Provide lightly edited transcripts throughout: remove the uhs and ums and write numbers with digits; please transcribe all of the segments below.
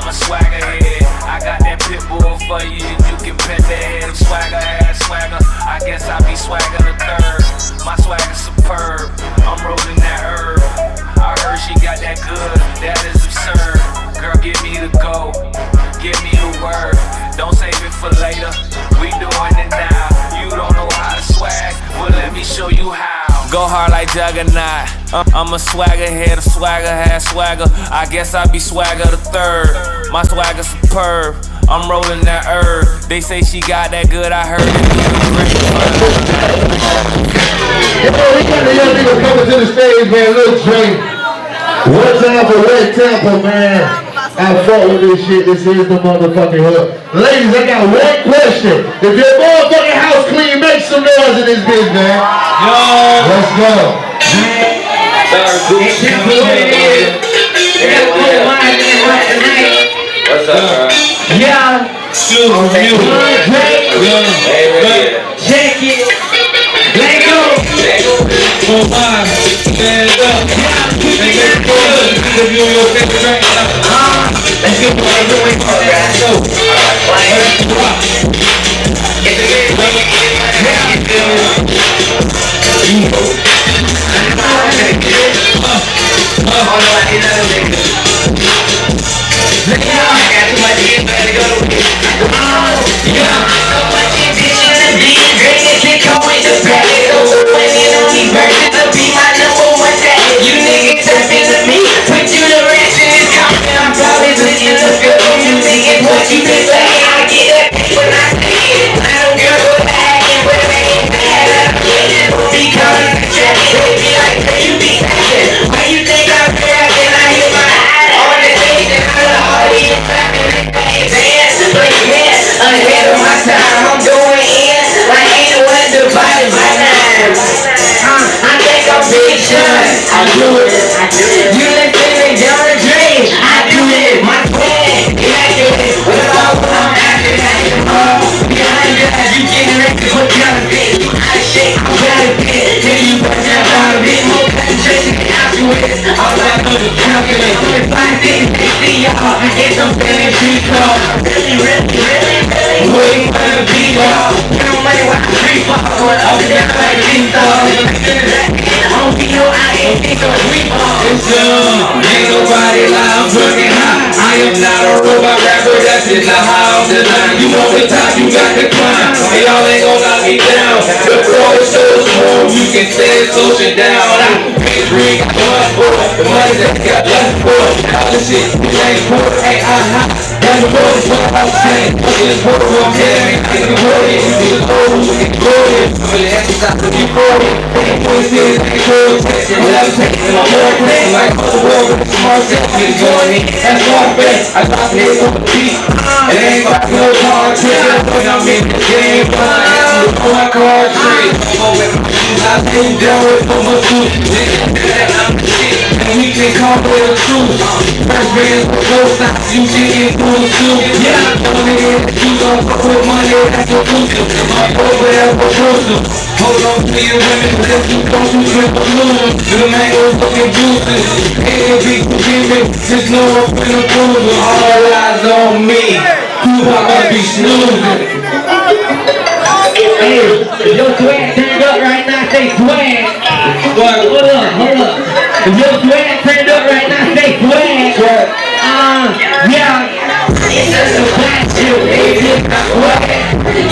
I'm a swagger head. I got that pit bull for you, and you can pet that head. Swagger ass swagger, I guess I be swagger the third. My swagger's superb, I'm rolling that herb. I heard she got that good, that is absurd. Girl, give me the go, give me the word. Don't save it for later, we doing it now. You don't know how to swag, well let me show you how. Go hard like Juggernaut, I'm a swagger head, a swagger had swagger. I guess I be swagger the third. My swagger's superb, I'm rolling that herb. They say she got that good, I heard it. We got the young nigga coming to the stage, man. Lil Drake. One time for Red Temple, man. I fuck with this shit. This is the motherfucking hook. Ladies, I got one question. If your motherfucking house clean, make some noise in this bitch, man. Yo. Let's go. What's up, bro? Yeah. Excuse me. Check it. Let go. Oh my. Stand up. Make it good. If you're your favorite track. Let's get what I'm doing for that. I do it. You let me down the drain. I do it. My plan. Yeah, I do it. What about I'm after that? Behind that, you getting ready to put down a bit. I shake, I'm gonna get. Then you put down a bit more concentration than I do it. All I know is calculate. I'm gonna find things to see y'all. Get some feeling free call. Really. Waiting for the beat, y'all. You know money when I free fall. Going up and down like these dogs. I don't feel I ain't think of reebok. It's ain't nobody lie, I'm fucking high. I am not a robot rapper, that's in the house. You want the top, you got the climb. And y'all ain't gon' knock me down. The floor is so smooth, you can say it's ocean down. I can't bring blood for the money that got left for. All this shit, it ain't poor, ain't hot. That's the boy, that's what I'm saying. It's poor, I'm carrying. I can hold it, you can hold it, you can hold it. I'm gonna exercise if you hold it. Ain't voices, ain't cool. Without taking my more play, like the world with the smart steps, it's going in. That's my best. I drop it on the beat. It ain't about no hard trick. When I'm in the game, I'm my card trick. I've been down with so much food. I'm the shit, and we can call it the truth. First bands with no stops, you chicken food too. Yeah, I'm doing it. You gon' fuck with money, that's exclusive. I'm over there for crucial. Hold on to your women, because you don't you drink the blue. The mango fucking juices. Ain't big forgiving, just know I'm finna prove it. All eyes on me. Tupac must be snoozing. Hey, if your swag turned up right now, say swag. Hold up. If your swag turned up right now, say swag. Yeah. It's just a black shit, baby. It's my swag.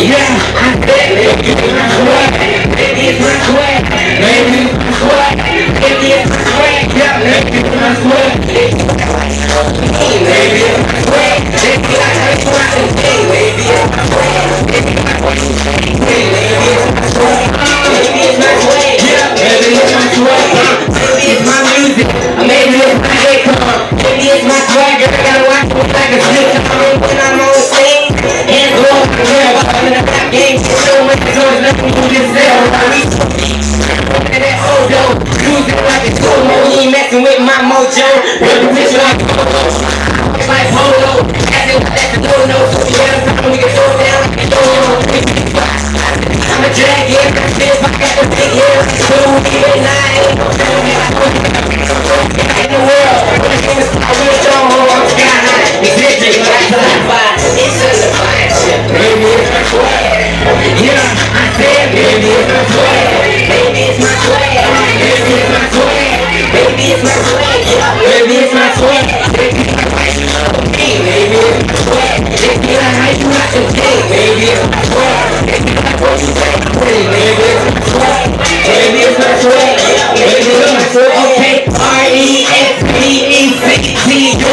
Yeah, I said it. It's my swag. Baby, it's my swag. Baby, it's my swag. Baby, it's my swag. Yeah, baby, it's my swag. Baby, it's my swag. Baby, like I swag. Baby, it's my swag. Baby, it's my swag. Baby, it's my swag. Yeah, baby, it's my swag. Baby, it's my music. Maybe it's my guitar. Baby, it's my swag. I gotta watch it like a snitch. When I'm on stage, hands go up the rail. I'm in the back game, so much noise, nothing to this cell. And that Odo, losing like a solo. He ain't messing with my mojo. Really rich like it's like polo. That's a no-no. So we got a problem, we can throw down like a no-no. I'm a drag here, that's it. I got the big hair. So we get nine. In the world, I will stronghold. I'm sky high. Existing.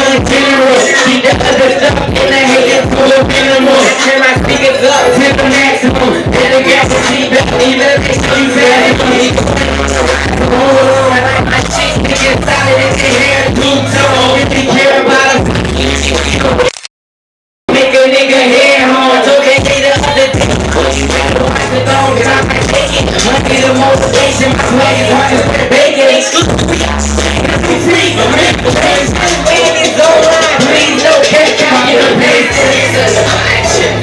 in general. Keep the other stuff in the haters full of minimal. Turn my speakers up to the maximum. And the gas will keep up, even if they show you bad. Hold on, my shit niggas solid in their hair, two-tone. If you care about them, make a nigga hair hard. So they say the other day, you better watch the dog, and I might take it. Must be the motivation, my swag is hard as bacon. Free, I'm in the place. Baby's alright, please no catch out in the place.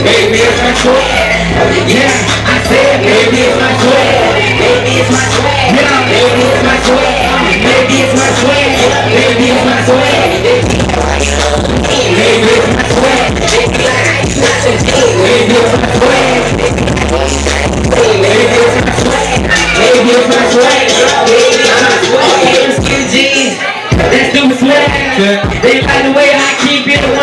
Baby, it's my swag. Yeah, I said, baby, it's my swag. Baby, it's my swag. Yeah, baby, it's my swag. Baby, it's my swag. Baby, it's my swag. Baby, it's my swag. Baby, it's my swag. Baby, it's my swag. Baby, it's my swag. Baby, it's my swag. Baby, it's my swag. MCMB, that's stupid swag. They like the way I keep it 1,000.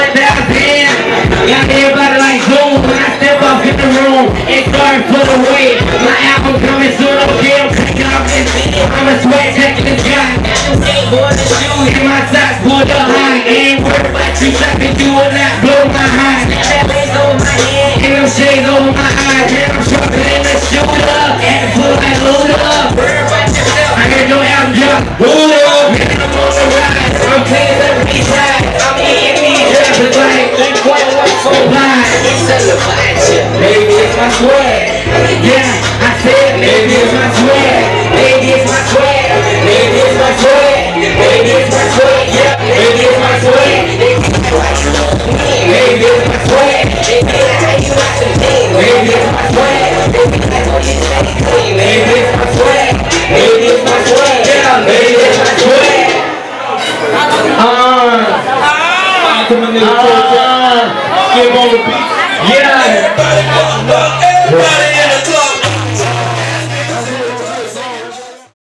Got everybody like Zoom when I step up in the room and start full of weight. My album coming soon, okay, I'm cranking off this beat. I'm a sweat checking the sky. Skateboard and shoes in my socks, pulled up high. Ain't worried about you sucking, you will not blow my high. That lace over my head, and them shades over my eyes. Man, I'm sharper than a shooter, and the pull like load up. I heard your album drop, hold up. Man, I'm on the rise, I'm playing the B-side. I'm in these rappers like 3.14 blind. It's a Leviathan, baby, it's my swag.